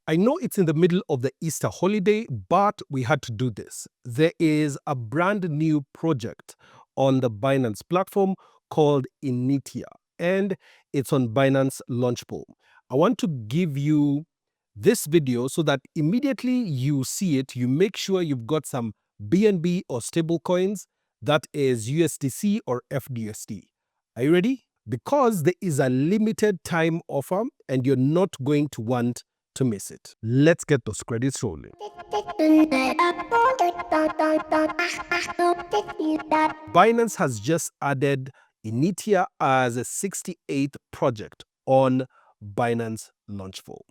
I know it's in the middle of the Easter holiday, but we had to do this. There is a brand new project on the Binance platform called Initia, and it's on Binance Launchpool. I want to give you this video so that immediately you see it, you make sure you've got some BNB or stable coins, that is USDC or FDUSD. Are you ready? Because there is a limited time offer and you're not going to want to miss it. Let's get those credits rolling. Binance has just added Initia as a 68th project on Binance Launchpool.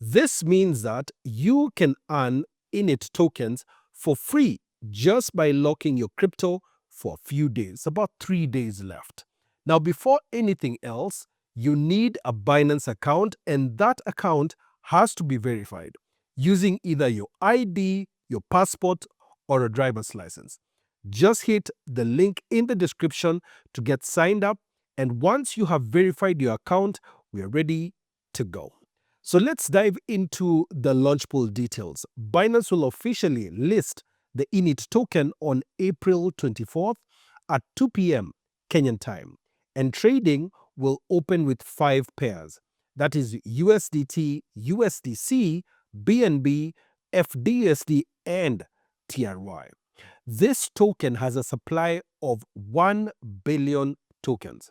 This means that you can earn INIT tokens for free just by locking your crypto for a few days, about 3 days left. Now, before anything else, you need a Binance account, and that account has to be verified using either your ID, your passport, or a driver's license. Just hit the link in the description to get signed up, and once you have verified your account, we are ready to go. So let's dive into the Launchpool details. Binance will officially list the INIT token on April 24th at 2 p.m. Kenyan time, and trading will open with 5 pairs. That is USDT, USDC, BNB, FDUSD, and TRY. This token has a supply of 1 billion tokens.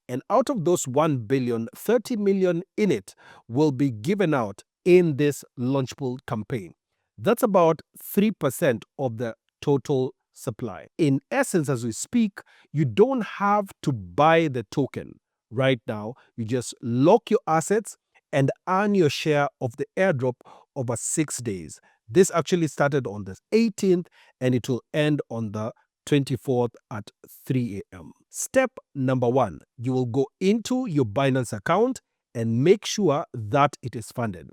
And out of those 1 billion, 30 million in it will be given out in this Launchpool campaign. That's about 3% of the total supply. In essence, as we speak, you don't have to buy the token right now. You just lock your assets and earn your share of the airdrop over 6 days. This actually started on the 18th and it will end on the 24th at 3 a.m. Step number 1, you will go into your Binance account and make sure that it is funded.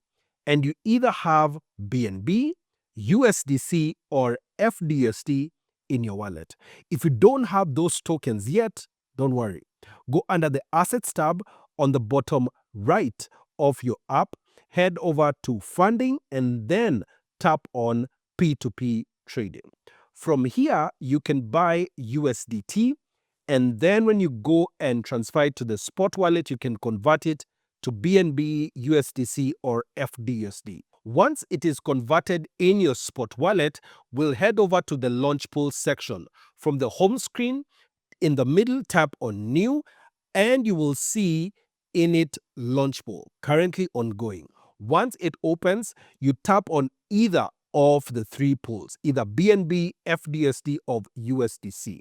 And you either have BNB, USDC, or FDUSD in your wallet. If you don't have those tokens yet, don't worry. Go under the Assets tab on the bottom right of your app, head over to Funding, and then tap on P2P trading. From here, you can buy USDT, and then when you go and transfer it to the spot wallet, you can convert it to BNB, USDC, or FDUSD. Once it is converted in your spot wallet, we'll head over to the Launchpool section. From the home screen, in the middle, tap on New, and you will see INIT Launchpool, currently ongoing. Once it opens, you tap on either of the 3 pools, either BNB, FDUSD, or USDC.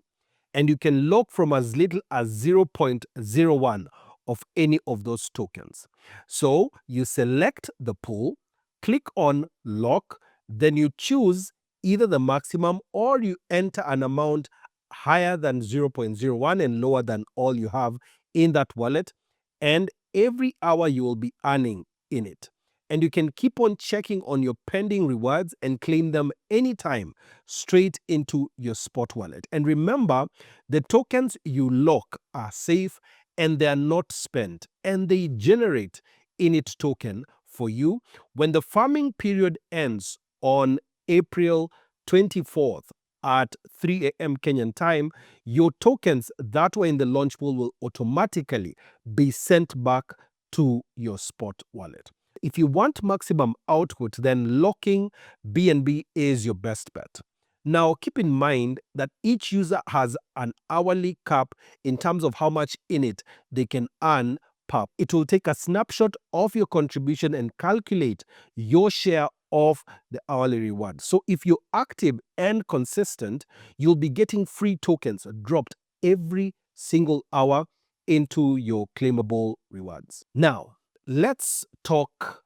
And you can lock from as little as 0.01 of any of those tokens. So you select the pool, click on lock, then you choose either the maximum or you enter an amount higher than 0.01 and lower than all you have in that wallet. And every hour you will be earning in it. And you can keep on checking on your pending rewards and claim them anytime straight into your spot wallet. And remember, the tokens you lock are safe and they are not spent, and they generate INIT token for you. When the farming period ends on April 24th at 3 a.m. Kenyan time, your tokens that were in the Launchpool will automatically be sent back to your spot wallet. If you want maximum output, then locking BNB is your best bet. Now, keep in mind that each user has an hourly cap in terms of how much in it they can earn per. It will take a snapshot of your contribution and calculate your share of the hourly reward. So if you're active and consistent, you'll be getting free tokens dropped every single hour into your claimable rewards. Now, let's talk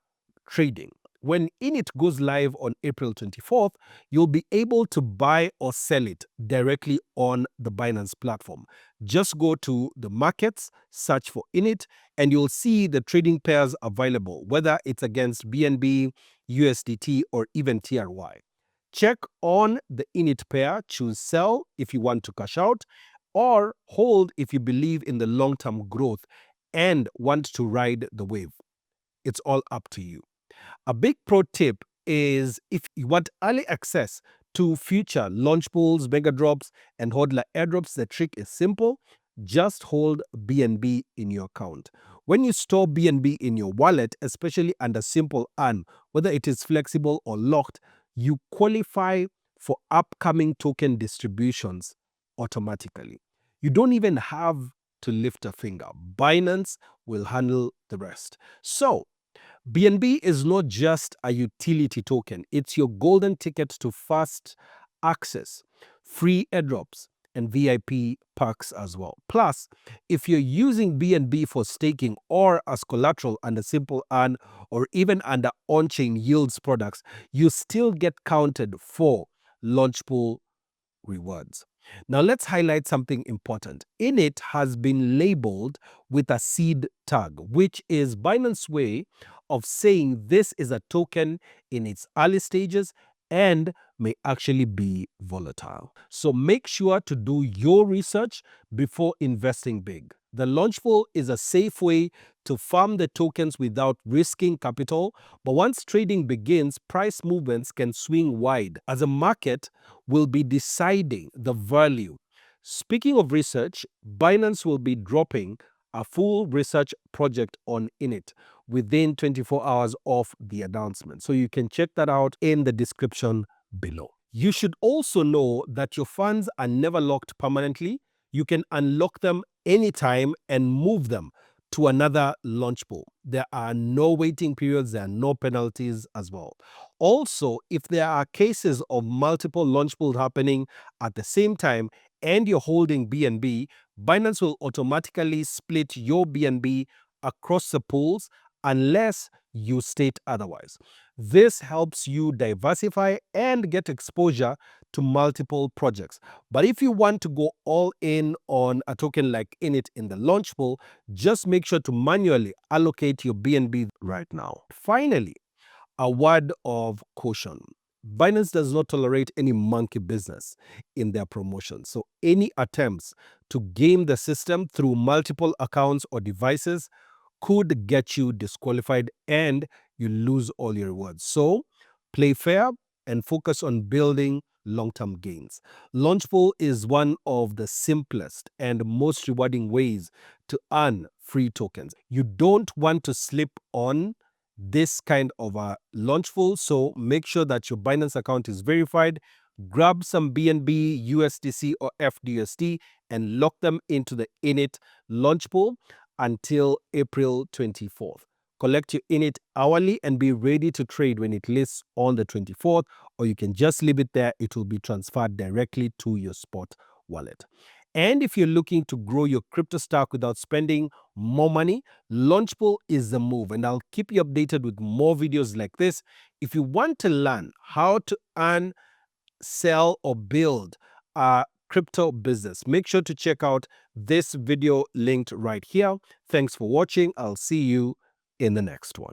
trading. When INIT goes live on April 24th, you'll be able to buy or sell it directly on the Binance platform. Just go to the markets, search for INIT, and you'll see the trading pairs available, whether it's against BNB, USDT, or even TRY. Check on the INIT pair, choose sell if you want to cash out, or hold if you believe in the long-term growth and want to ride the wave. It's all up to you. A big pro tip is if you want early access to future launch pools, mega drops, and hodler airdrops, the trick is simple. Just hold BNB in your account. When you store BNB in your wallet, especially under simple earn, whether it is flexible or locked, you qualify for upcoming token distributions automatically. You don't even have to lift a finger. Binance will handle the rest. So, BNB is not just a utility token, it's your golden ticket to fast access, free airdrops, and VIP perks as well. Plus, if you're using BNB for staking or as collateral under Simple Earn or even under on-chain yields products, you still get counted for Launchpool rewards. Now let's highlight something important. INIT has been labeled with a seed tag, which is Binance's way of saying this is a token in its early stages and may actually be volatile. So make sure to do your research before investing big. The Launchpool is a safe way to farm the tokens without risking capital, but once trading begins, price movements can swing wide as the market will be deciding the value. Speaking of research, Binance will be dropping a full research project on INIT within 24 hours of the announcement. So you can check that out in the description below. You should also know that your funds are never locked permanently. You can unlock them anytime and move them to another launch pool. There are no waiting periods, there are no penalties as well. Also, if there are cases of multiple launch pools happening at the same time and you're holding BNB, Binance will automatically split your BNB across the pools unless you state otherwise. This helps you diversify and get exposure to multiple projects. But if you want to go all in on a token like INIT in the launch pool, just make sure to manually allocate your BNB right now. Finally, a word of caution. Binance does not tolerate any monkey business in their promotions. So any attempts to game the system through multiple accounts or devices could get you disqualified and you lose all your rewards. So play fair and focus on building long-term gains. Launchpool is one of the simplest and most rewarding ways to earn free tokens. You don't want to slip on this kind of a Launchpool, so make sure that your Binance account is verified. Grab some BNB, USDC, or FDUSD and lock them into the INIT Launchpool until April 24th. Collect your INIT hourly and be ready to trade when it lists on the 24th, or you can just leave it there. It will be transferred directly to your spot wallet. And if you're looking to grow your crypto stack without spending more money, Launchpool is the move. And I'll keep you updated with more videos like this. If you want to learn how to earn, sell, or build a crypto business, make sure to check out this video linked right here. Thanks for watching. I'll see you in the next one.